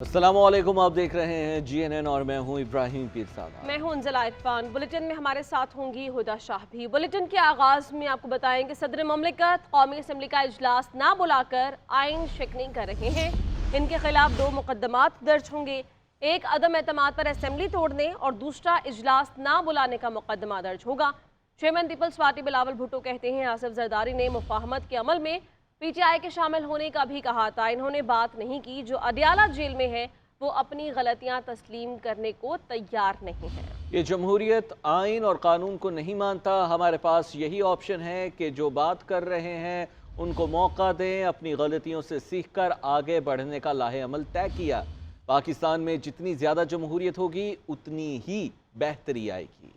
अस्सलामुअलैकुम, आप देख रहे हैं GNN और मैं हूं इब्राहिम पीरज़ादा। मैं हूं अंजला इरफान। बुलेटिन में हमारे साथ होंगी हुदा शाह भी। बुलेटिन के आगाज़ में आपको बताएं कि सदर ममलिकत कौमी असम्बली का इजलास ना बुलाकर आइन शिकनी कर रहे हैं। इनके खिलाफ 2 मुकदमात दर्ज होंगे। एक अदम एतमाद पर असम्बली तोड़ने और दूसरा इजलास ना बुलाने का मुकदमा दर्ज होगा। चेयरमैन पीपल्स पार्टी बिलावल भुट्टो कहते हैं आसिफ जरदारी ने मुफाहमत के अमल में PTI के शामिल होने का भी कहा था। इन्होंने बात नहीं की जो अडियाला जेल में है वो अपनी गलतियां तस्लीम करने को तैयार नहीं है। ये जमहूरियत आइन और कानून को नहीं मानता। हमारे पास यही ऑप्शन है कि जो बात कर रहे हैं उनको मौका दें, अपनी गलतियों से सीख कर आगे बढ़ने का लाहे अमल तय किया। पाकिस्तान में जितनी ज़्यादा जमहूरियत होगी उतनी ही बेहतरी आएगी।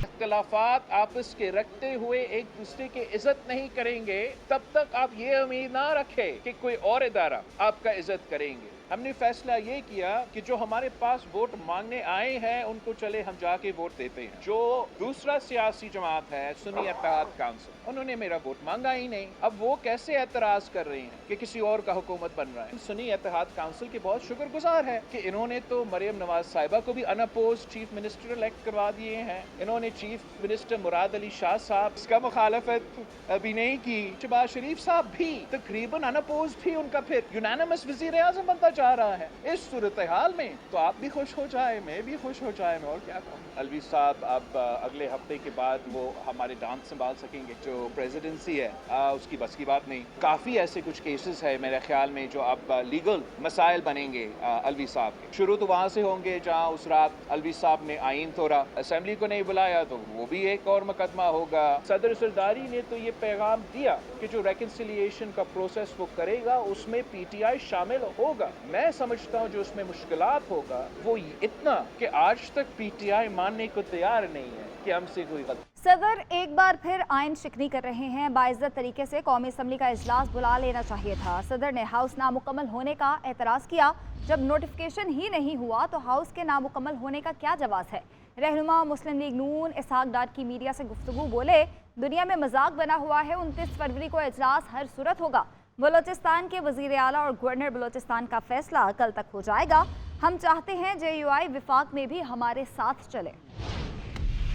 इख्तलाफात आपस के रखते हुए एक दूसरे की इज्जत नहीं करेंगे, तब तक आप ये उम्मीद ना रखें कि कोई और इदारा आपका इज्जत करेंगे। हमने फैसला ये किया कि जो हमारे पास वोट मांगने आए हैं उनको चले हम जाके वोट देते हैं। जो दूसरा सियासी जमात है सुन्नी इत्तेहाद काउंसिल, उन्होंने मेरा वोट मांगा ही नहीं। अब वो कैसे एतराज कर रहे हैं कि किसी और का हुकूमत बन रहा है। सुन्नी इत्तेहाद काउंसिल के बहुत शुक्रगुजार है कि इन्होंने तो मरियम नवाज साहिबा को भी अनअपोज चीफ मिनिस्टर इलेक्ट करवा दिए हैं। इन्होंने चीफ मिनिस्टर मुराद अली शाह साहब इसका मुखालफत अभी नहीं की। शहबाज शरीफ साहब भी तकरीबन अनअपोज भी उनका फिर यूनानिमस वजीर आज़म बनता जा रहा है। इस सूरत हाल में तो आप भी खुश हो जाए, मैं भी खुश हो जाए, मैं और क्या कहूँ। अलवी साहब अब अगले हफ्ते के बाद वो हमारे डांस संभाल सकेंगे। जो प्रेसिडेंसी है उसकी बस की बात नहीं। काफ़ी ऐसे कुछ केसेस है मेरे ख्याल में जो अब लीगल मसाइल बनेंगे अलवी साहब के। शुरू तो वहाँ से होंगे जहाँ उस रात अलवी साहब ने आइन तोड़ा, असेंबली को नहीं बुलाया, तो वो भी एक और मुकदमा होगा। सदर सरदारी ने तो ये पैगाम दिया कि जो रेकन्सिलिएशन का प्रोसेस वो करेगा उसमें PTI शामिल होगा। मैं समझता हूँ जो उसमें मुश्किलात होगा वो इतना कि आज तक PTI मानने को तैयार नहीं है कि हमसे कोई गलती। सदर एक बार फिर आइन शिकनी कर रहे हैं। बाइज्जत तरीके से कौमी असम्बली का इजलास बुला लेना चाहिए था। सदर ने हाउस नामुकम्मल होने का एतराज़ किया। जब नोटिफिकेशन ही नहीं हुआ तो हाउस के नामुकम्मल होने का क्या जवाब है। रहनुमा मुस्लिम लीग नून इसहाक डार की मीडिया से गुफ्तगू बोले, दुनिया में मजाक बना हुआ है, 29 फरवरी को इजलास हर सूरत होगा। बलोचिस्तान के वजीर आला और गवर्नर बलोचिस्तान का फैसला कल तक हो जाएगा। हम चाहते हैं JUI विफाक में भी हमारे साथ चले।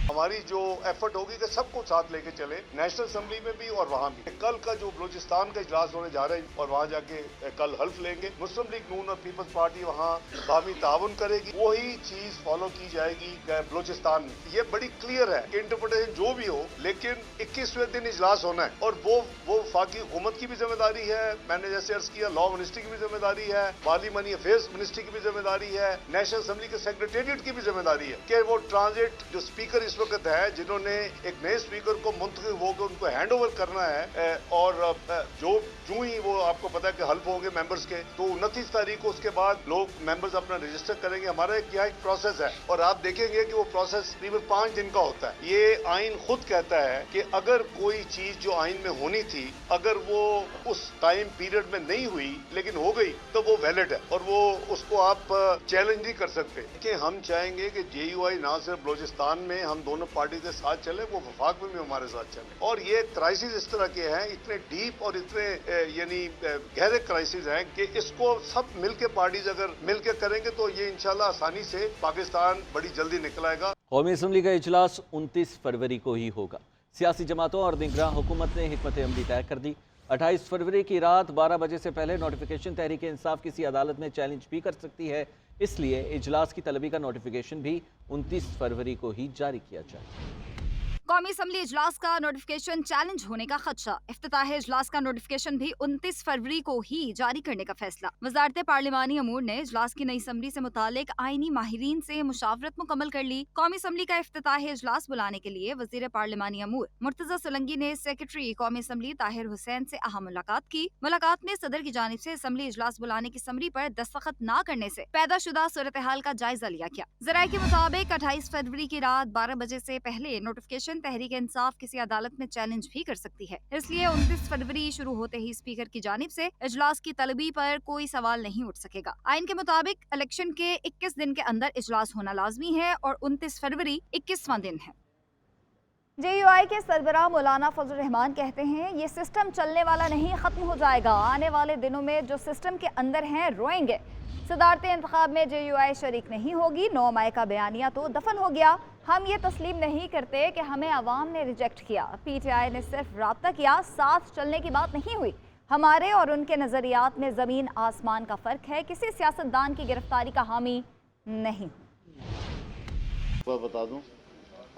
हमारी जो एफर्ट होगी कि सबको साथ लेके चले, नेशनल असेंबली में भी और वहाँ भी। कल का जो बलूचिस्तान का इजलास होने जा रहे हैं और वहाँ जाके कल हल्फ लेंगे। मुस्लिम लीग नून और पीपल्स पार्टी वहाँ बाहमी ताउन करेगी, वही चीज फॉलो की जाएगी बलूचिस्तान में। ये बड़ी क्लियर है कि इंटरप्रिटेशन जो भी हो, लेकिन 21वें दिन इजलास होना है और वो वफाकी हुकूमत की भी जिम्मेदारी है। मैंने जैसे अर्ज किया, लॉ मिनिस्ट्री की भी जिम्मेदारी है, पार्लियामानी अफेयर्स मिनिस्ट्री की भी जिम्मेदारी है, नेशनल असेंबली के सेक्रेटेरिएट की भी जिम्मेदारी है कि वो ट्रांजिट जो स्पीकर इस वक्त है, जिन्होंने एक नए स्पीकर को मुंतखब होकर उनको हैंड ओवर करना है और जो ही वो आपको पता है कि हल्फ होंगे मेंबर्स के, तो 29 तारीख को उसके बाद लोग मेंबर्स अपना रजिस्टर करेंगे। हमारा यहाँ एक प्रोसेस है और आप देखेंगे कि वो प्रोसेस तकरीबन 5 दिन का होता है। ये आइन खुद कहता है कि अगर कोई चीज जो आइन में होनी थी, अगर वो उस टाइम पीरियड में नहीं हुई लेकिन हो गई, तो वो वैलिड है और वो उसको आप चैलेंज नहीं कर सकते। कि हम चाहेंगे कि JUI ना सिर्फ बलूचिस्तान में हम दोनों पार्टी के साथ चले, वो वफाक में भी हमारे साथ चले। और ये क्राइसिस इस तरह के हैं, इतने डीप और इतने यानी गहरे क्राइसिस हैं कि इसको सब मिलके पार्टीज अगर मिलके करेंगे तो ये इंशाल्लाह आसानी से पाकिस्तान बड़ी जल्दी निकल आएगा। कौमी असम्बली का इजलास 29 फरवरी को ही होगा। सियासी जमातों और निगरान हुकूमत ने हिकमत अमली तय कर दी। 28 फरवरी की रात 12 बजे से पहले नोटिफिकेशन तहरीक इंसाफ किसी अदालत में चैलेंज भी कर सकती है। इसलिए इजलास की तलबी का नोटिफिकेशन भी 29 फरवरी को ही जारी किया जाए। कौमी असम्बली इजलास का नोटिफिकेशन चैलेंज होने का खदशा। इफ्तिताह इजलास का नोटिफिकेशन भी 29 फरवरी को ही जारी करने का फैसला। वजारत पार्लिमानी अमूर ने इजलास की नई असम्बली से मुतालिक आईनी माहिरीन से मुशावरत मुकम्मल कर ली। कौमी असम्बली का इफ्तिताह इजलास बुलाने के लिए वजीर पार्लिमानी अमूर मुर्तजा सोलंकी ने सेक्रेटरी कौमी असम्बली ताहिर हुसैन से अहम मुलाकात की। मुलाकात में सदर की जानिब से असम्बली इजलास बुलाने की समरी पर दस्तखत न करने से पैदा शुदा सूरत हाल का जायजा लिया गया। जराये के मुताबिक 28 फरवरी की रात 12 बजे से पहले नोटिफिकेशन तहरीक इंसाफ किसी अदालत में चैलेंज भी कर सकती है। इसलिए 29 फरवरी शुरू होते ही स्पीकर की जानिब से इजलास की तलबी पर कोई सवाल नहीं उठ सकेगा। आइन के मुताबिक इलेक्शन के 21 दिन के अंदर इजलास होना लाजमी है और 29 फरवरी 21वां दिन है। JUI के सरबराह मौलाना फजल रहमान कहते हैं ये सिस्टम चलने वाला नहीं, खत्म हो जाएगा। आने वाले दिनों में जो सिस्टम के अंदर हैं रोएंगे। صدارتی انتخاب میں JUI شریک نہیں ہوگی، 9 مئی کا بیانیہ تو دفن ہو گیا۔ ہم یہ تسلیم نہیں کرتے کہ ہمیں عوام نے ریجیکٹ کیا۔ PTI نے صرف رابطہ کیا، ساتھ چلنے کی بات نہیں ہوئی۔ ہمارے اور ان کے نظریات میں زمین آسمان کا فرق ہے، کسی سیاستدان کی گرفتاری کا حامی نہیں۔ میں بتا دوں،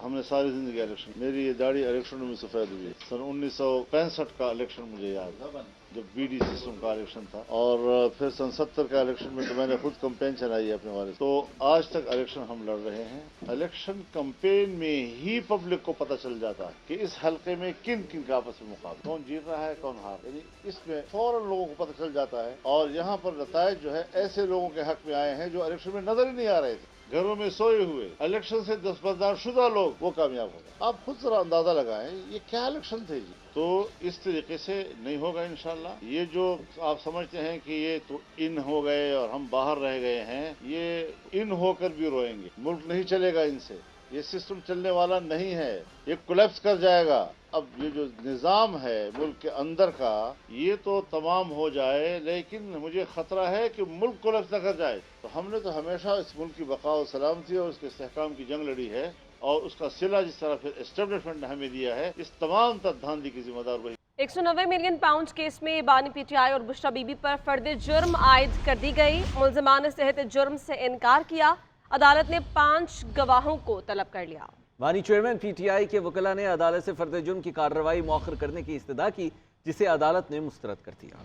ہم نے ساری زندگی الیکشن، میری یہ داڑھی الیکشنوں میں سفید ہوئی ہے۔ سن 1965 کا الیکشن مجھے یاد ہے، جب BD سسٹم کا الیکشن تھا، اور پھر سن 70 کا الیکشن میں تو میں نے خود کمپین چلائی ہے اپنے والد۔ تو آج تک الیکشن ہم لڑ رہے ہیں۔ الیکشن کمپین میں ہی پبلک کو پتہ چل جاتا ہے کہ اس حلقے میں کن کن کا آپس میں مقابلہ، کون جیت رہا ہے کون ہار، یعنی اس میں فوراً لوگوں کو پتہ چل جاتا ہے۔ اور یہاں پر نتائج جو ہے ایسے لوگوں کے حق میں آئے ہیں جو الیکشن میں نظر ہی نہیں آ رہے تھے، گھروں میں سوئے ہوئے، الیکشن سے دستبردار شدہ لوگ، وہ کامیاب ہو گئے۔ آپ خود ذرا اندازہ لگائیں یہ کیا الیکشن تھے جی۔ تو اس طریقے سے نہیں ہوگا انشاءاللہ۔ یہ جو آپ سمجھتے ہیں کہ یہ تو ان ہو گئے اور ہم باہر رہ گئے ہیں، یہ ان ہو کر بھی روئیں گے۔ ملک نہیں چلے گا ان سے، یہ سسٹم چلنے والا نہیں ہے، یہ کولیپس کر جائے گا۔ اب یہ جو نظام ہے ملک کے اندر کا، یہ تو تمام ہو جائے، لیکن مجھے خطرہ ہے کہ ملک کولیپس نہ کر جائے۔ تو ہم نے تو ہمیشہ اس ملک کی بقا و سلامتی اور اس کے استحکام کی جنگ لڑی ہے، اور اس کا صلہ جس طرح پھر اسٹیبلشمنٹ نے ہمیں دیا ہے، اس تمام تر دھاندلی کی ذمہ دار وہی۔ 190 ملین پاؤنڈ کیس میں بانی PTI اور بشرا بی بی پر فرد جرم عائد کر دی گئی۔ ملزمان نے صحت جرم سے انکار کیا۔ عدالت نے 5 گواہوں کو طلب کر لیا۔ بانی چیئرمین PTI کے وکلاء نے عدالت سے فرد جرم کی کارروائی مؤخر کرنے کی استدعا کی، جسے عدالت نے مسترد کر دیا۔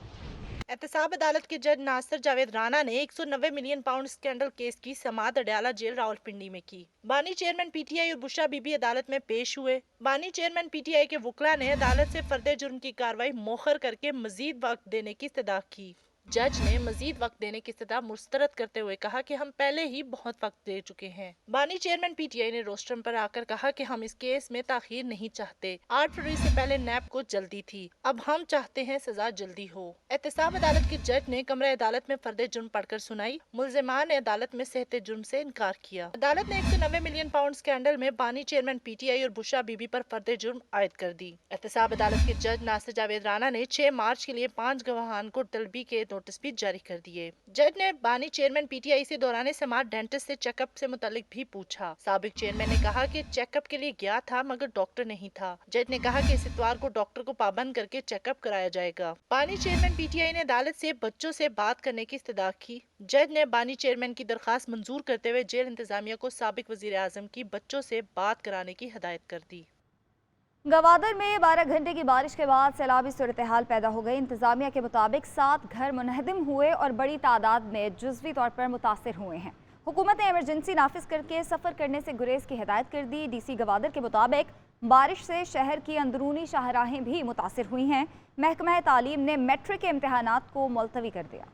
احتساب عدالت کے جج ناصر جاوید رانا نے 190 ملین پاؤنڈ اسکینڈل کیس کی سماعت اڈیالہ جیل راولپنڈی میں کی۔ بانی چیئرمین PTI اور بشرا بی بی عدالت میں پیش ہوئے۔ بانی چیئرمین PTI کے وکلاء نے عدالت سے فرد جرم کی کارروائی مؤخر کر کے مزید وقت دینے کی استدعا کی۔ جج نے مزید وقت دینے کی استدعا مسترد کرتے ہوئے کہا کہ ہم پہلے ہی بہت وقت دے چکے ہیں۔ بانی چیئرمین PTI نے روسٹرم پر آ کر کہا کہ ہم اس کیس میں تاخیر نہیں چاہتے۔ 8 فروری سے پہلے نیب کو جلدی تھی، اب ہم چاہتے ہیں سزا جلدی ہو۔ احتساب عدالت کے جج نے کمرہ عدالت میں فرد جرم پڑھ کر سنائی۔ ملزمان نے عدالت میں صحت جرم سے انکار کیا۔ عدالت نے 190 ملین پاؤنڈ اسکینڈل میں بانی چیئرمین PTI اور بشرا بی بی پر فرد جرم عائد کر دی۔ احتساب عدالت کے جج ناصر جاوید رانا نے 6 مارچ کے لیے 5 گواہان کو طلبی کے نوٹس بھی جاری کر دیے۔ جج نے بانی چیئرمین PTI سے دوران سماعت ڈینٹسٹ سے چیک اپ سے متعلق بھی پوچھا۔ سابق چیئرمین نے کہا کہ چیک اپ کے لیے گیا تھا مگر ڈاکٹر نہیں تھا۔ جج نے کہا کہ اس اتوار کو ڈاکٹر کو پابند کر کے چیک اپ کرایا جائے گا۔ بانی چیئرمین PTI نے عدالت سے بچوں سے بات کرنے کی استدعا کی۔ جج نے بانی چیئرمین کی درخواست منظور کرتے ہوئے جیل انتظامیہ کو سابق وزیر اعظم کی بچوں سے بات کرانے کی ہدایت کر دی۔ گوادر میں 12 گھنٹے کی بارش کے بعد سیلابی صورتحال پیدا ہو گئی۔ انتظامیہ کے مطابق 7 گھر منہدم ہوئے اور بڑی تعداد میں جزوی طور پر متاثر ہوئے ہیں۔ حکومت نے ایمرجنسی نافذ کر کے سفر کرنے سے گریز کی ہدایت کر دی۔ DC گوادر کے مطابق بارش سے شہر کی اندرونی شاہراہیں بھی متاثر ہوئی ہیں۔ محکمہ تعلیم نے میٹرک کے امتحانات کو ملتوی کر دیا۔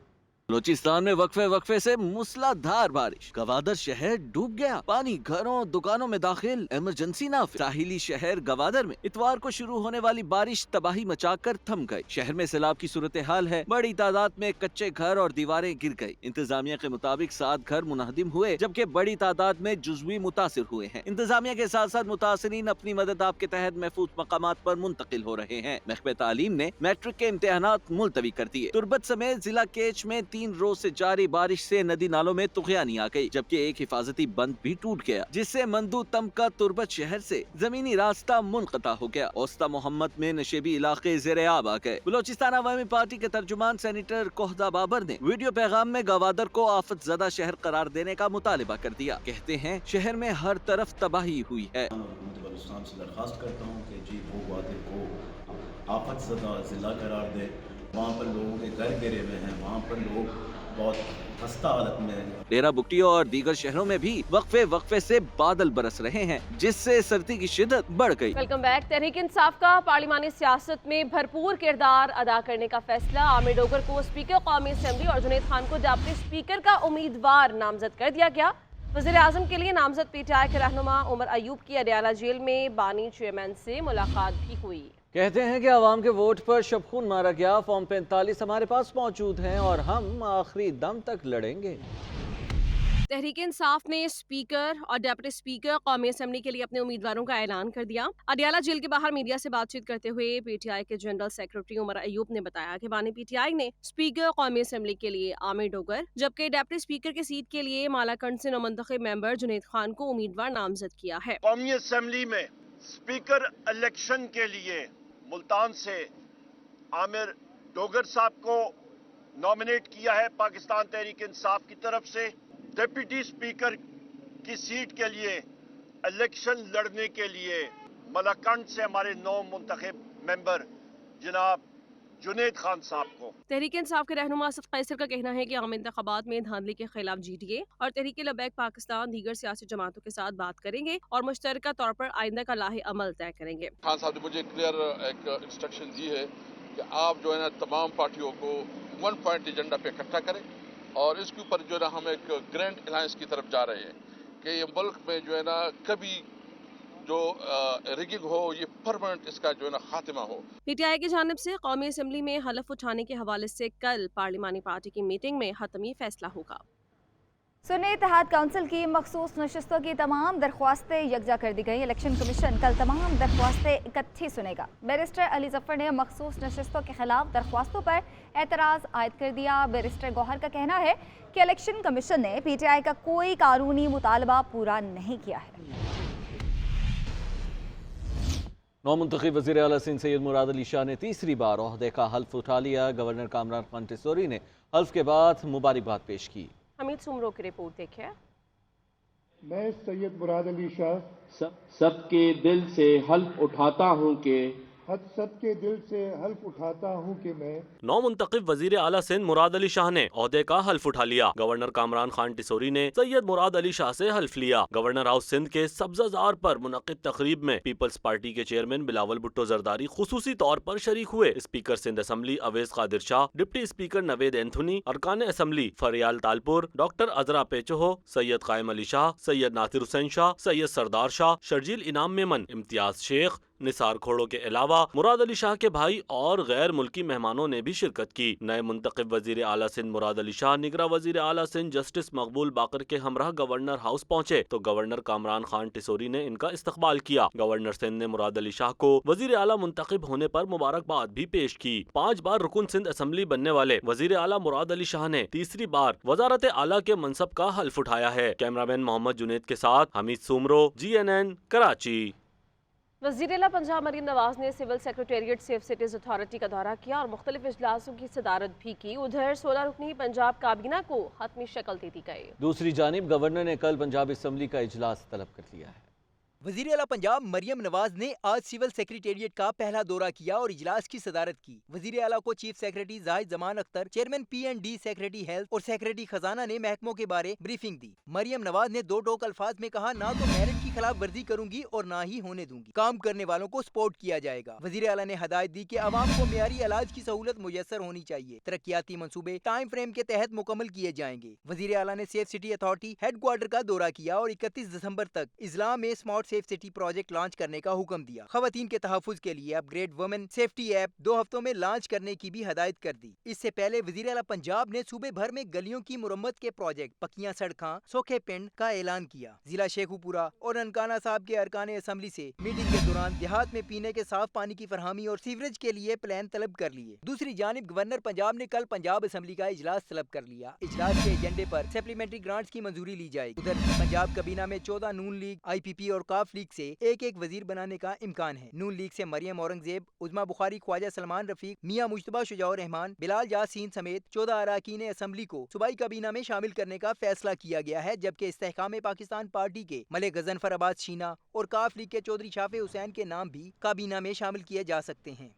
بلوچستان میں وقفے سے موسلا دھار بارش، گوادر شہر ڈوب گیا، پانی گھروں دکانوں میں داخل، ایمرجنسی نافذ۔ ساحلی شہر گوادر میں اتوار کو شروع ہونے والی بارش تباہی مچا کر تھم گئی۔ شہر میں سیلاب کی صورتحال ہے، بڑی تعداد میں کچے گھر اور دیواریں گر گئی۔ انتظامیہ کے مطابق 7 گھر منہدم ہوئے جبکہ بڑی تعداد میں جزوی متاثر ہوئے ہیں۔ انتظامیہ کے ساتھ ساتھ متاثرین اپنی مدد آپ کے تحت محفوظ مقامات پر منتقل ہو رہے ہیں۔ محکمہ تعلیم نے میٹرک کے امتحانات ملتوی کر دیے۔ تربت سمیت ضلع کیچ میں 3 روز سے جاری بارش سے ندی نالوں میں طغیانی آ گئی، جبکہ ایک حفاظتی بند بھی ٹوٹ گیا، جس سے مندو تم کا تربت شہر سے زمینی راستہ منقطع ہو گیا۔ اوسطا محمد میں نشیبی علاقے زیر آب آ گئے۔ بلوچستان عوامی پارٹی کے ترجمان سینیٹر کوہدہ بابر نے ویڈیو پیغام میں گوادر کو آفت زدہ شہر قرار دینے کا مطالبہ کر دیا۔ کہتے ہیں شہر میں ہر طرف تباہی ہوئی ہے۔ حکومت بلوچستان سے درخواست کرتا ہوں کہ جی وہ گوادر کو آفت زدہ ضلع قرار دے۔ وہاں پر لوگوں کے گھر گرے ہوئے ہیں، وہاں پر لوگ بہت خستہ حالت میں ہیں۔ ڈیرہ بگٹی اور دیگر شہروں میں بھی وقفے سے بادل برس رہے ہیں، جس سے سردی کی شدت بڑھ گئی۔ Welcome back. تحریک انصاف کا پارلیمانی سیاست میں بھرپور کردار ادا کرنے کا فیصلہ۔ عامر ڈوگر کو اسپیکر قومی اسمبلی اور جنید خان کو ڈپٹی اسپیکر کا امیدوار نامزد کر دیا گیا۔ وزیر اعظم کے لیے نامزد PTI کے رہنما عمر ایوب کی اڈیالہ جیل میں بانی چیئرمین سے ملاقات بھی ہوئی۔ کہتے ہیں کہ عوام کے ووٹ پر شب خون مارا گیا۔ فارم 45 ہمارے پاس موجود ہیں اور ہم آخری دم تک لڑیں گے۔ तहरीक इंसाफ ने स्पीकर और डिप्टी स्पीकर कौमी असम्बली के लिए अपने उम्मीदवारों का ऐलान कर दिया। अडियाला जेल के बाहर मीडिया से बातचीत करते हुए पीटीआई के जनरल सेक्रेटरी उमर अयूब ने बताया कि बानी पीटीआई ने स्पीकर कौमी असम्बली के लिए आमिर डोगर, जबकि डिप्टी स्पीकर की सीट के लिए मालाकंड से नौमंतखब मेंबर जुनैद खान को उम्मीदवार नामजद किया है। कौमी असम्बली में स्पीकर इलेक्शन के लिए मुल्तान से आमिर डोगर साहब को नॉमिनेट किया है पाकिस्तान तहरीक इंसाफ की तरफ से। डिप्टी स्पीकर की सीट के लिए इलेक्शन लड़ने के लिए मलाकंड से हमारे नौ मुंतखब मेंबर जनाब जुनैद खान साहब को। तहरीक इंसाफ के रहनुमा असद कैसर का कहना है कि आम इंतखाबात में धांधली के खिलाफ जीटीए और तहरीक लबैक पाकिस्तान दीगर सियासी जमातों के साथ बात करेंगे और मुश्तरका तौर पर आइंदा का लाहे अमल तय करेंगे। खान साहब ने मुझे क्लियर एक इंस्ट्रक्शन दी है कि आप जो है ना तमाम पार्टियों को वन पॉइंट एजेंडा पे इकट्ठा करें और इसके ऊपर जो है ना हम एक ग्रैंड अलायंस की तरफ जा रहे हैं कि ये मुल्क में जो है ना कभी जो रिगिंग हो ये परमानेंट इसका जो है ना खात्मा हो। पीटीआई की जानिब से कौमी असम्बली में हलफ उठाने के हवाले से कल पार्लिमानी पार्टी की मीटिंग में हतमी फैसला होगा। सुन्नी इत्तेहाद काउंसिल की मखसूस नशस्तों की तमाम दरख्वास्तें यकजा कर दी गई। इलेक्शन कमीशन कल तमाम दरख्वास्तें इकट्ठी सुनेगा। बैरिस्टर अली जफर ने मखसूस नशस्तों के खिलाफ दरख्वास्तों पर एतराज़ आयद कर दिया। बैरिस्टर गौहर का कहना है कि इलेक्शन कमीशन ने पीटीआई का कोई कानूनी मुतालबा पूरा नहीं किया है। नौमुंतखब वज़ीर आला सिंध सैयद मुराद अली शाह ने तीसरी बार ओहदे का हल्फ उठा लिया। गवर्नर कामरान खान टिसोरी ने हल्फ के बाद मुबारकबाद पेश की। हमीद सुमरो की रिपोर्ट देखिए। मैं सैयद मुराद अली शाह सबके दिल से हल्फ उठाता हूँ कि सबके दिल से हल्फ उठाता हूँ कि मैं नौमुंतखब वजीर आला सिंध मुराद अली शाह ने ओहदे का हल्फ उठा लिया। गवर्नर कामरान खान टिसोरी ने सैयद मुराद अली शाह से हल्फ लिया। गवर्नर हाउस सिंध के सब्जाजार पर मुनक्किद तकरीब में पीपल्स पार्टी के चेयरमैन बिलावल भुट्टो जरदारी खुसूसी तौर पर शरीक हुए। Speaker Sindh assembly Awais Qadir Shah, deputy speaker Naveed Anthony, अरकान असम्बली फरियाल तालपुर, डॉक्टर अजरा पेचोहो, सैयद कायम अली शाह, सैयद नासिर हुसैन शाह, सैयद सरदार शाह, शर्जील इनाम मेमन, इम्तियाज शेख, निसार खोड़ो के अलावा मुराद अली शाह के भाई और गैर मुल्की मेहमानों ने भी शिरकत की। नए मुंतखब वजीर आला सिंध मुराद अली शाह निगरां वजीर आला सिंध जस्टिस मकबूल बाकर के हमराह गवर्नर हाउस पहुंचे तो गवर्नर कामरान खान टिसोरी ने इनका इस्तकबाल किया। गवर्नर सिंध ने मुराद अली शाह को वजीर आला मुंतखब होने पर मुबारकबाद भी पेश की। 5 बार रुकन सिंध असम्बली बनने वाले वजीर आला मुराद अली शाह ने तीसरी बार वजारत आला के मनसब का हल्फ उठाया है। कैमरामैन मोहम्मद जुनैद के साथ हमीद सुमरो, GNN, कराची। वज़ीर आला पंजाब मरीम नवाज ने civil secretariat safe cities authority का दौरा किया और मुख्तलिफ इजलासों की सदारत भी की। उधर 16 रुकनी पंजाब काबीना को हतमी शक्ल दे दी गई। दूसरी जानिब गवर्नर ने कल पंजाब असम्बली का इजलास तलब कर लिया है। वज़ीर आला पंजाब मरियम नवाज ने आज सिविल सेक्रेटेरिएट का पहला दौरा किया और इजलास की सदारत की। वज़ीर आला को chief secretary Zahid Zaman Akhtar, chairman P&D secretary health और सेक्रेटरी खजाना ने महकमों के बारे ब्रीफिंग दी। मरियम नवाज ने 2 टोक अल्फाज में कहा, ना तो मेरिट की खिलाफ वर्जी करूंगी और ना ही होने दूंगी। काम करने वालों को सपोर्ट किया जाएगा। वज़ीर आला ने हदायत दी कि आवाम को मेयारी इलाज की सहूलत मुयसर होनी चाहिए। तरक्याती मंसूबे टाइम फ्रेम के तहत मुकम्मल किए जाएंगे। वज़ीर आला ने सेफ सिटी अथॉरिटी हेडक्वार्टर का दौरा किया और 31 दिसंबर तक इस्लाम में smart safe city project launch करने का हुक्म दिया। खवातीन के तहफ्फुज के लिए अपग्रेड वुमेन सेफ्टी ऐप 2 हफ्तों में लॉन्च करने की भी हदायत कर दी। इससे पहले वज़ीर आला पंजाब ने सूबे भर में गलियों की मुरम्मत के प्रोजेक्ट पक्कियां सड़कां सोखे पिंड का ऐलान किया। जिला शेखुपुरा और ननकाना साहब के अरकान असम्बली से मीटिंग के दौरान देहात में पीने के साफ पानी की फरहमी और सीवरेज के लिए प्लान तलब कर लिए। दूसरी जानिब गवर्नर पंजाब ने कल पंजाब असम्बली का इजलास तलब कर लिया। इजलास के एजेंडे पर सप्लीमेंट्री ग्रांट्स की मंजूरी ली जाएगी। उधर पंजाब कबीना में 14 नून लीग, IPP और काफ लीग से एक वजीर बनाने का इम्कान है। नून लीग से मरियम औरंगजेब, उज़मा बुखारी, ख्वाजा सलमान रफीक, मियां मुश्तबा शुजाउर रहमान, बिलाल यासीन समेत 14 अरकान असम्बली को सूबाई काबीना में शामिल करने का फैसला किया गया है। जबकि इस्तेहकाम पाकिस्तान पार्टी के मलिक गजनफर अब्बास शीना और काफ लीग के चौधरी शाफे हुसैन के नाम भी काबीना में शामिल किए जा सकते हैं।